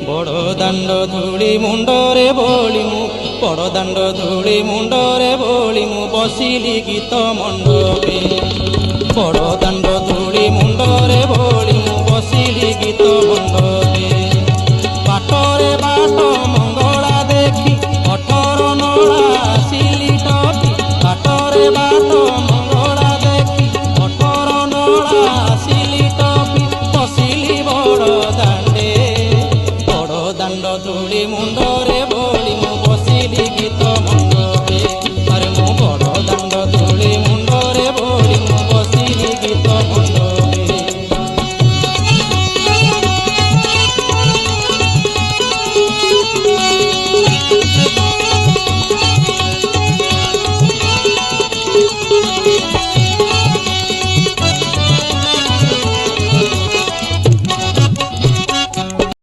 বড় দাণ্ড ধূলি মুন্ডরে বলি মু বড় দাণ্ড ধূলি মুন্ডরে বলি মু বসিলি গীত মণ্ডপে বড় দাণ্ড ধূলি মুন্ডরে বলি মু বসিলি গীত মণ্ডপে বাটরে বাট মঙ্গলা দেখি 18 নଳା ଆସିଲି ଟପି ବାଟରେ ବାଟ ମଙ୍ଗଳା ଦେଖି 18 ନଳା ଆସିଲି ଟପି ବସିଲି ବଡ଼ ଦାଣ୍ଡେ ବଡ଼ ଦାଣ୍ଡ ଧୂଳି ମୁଣ୍ଡ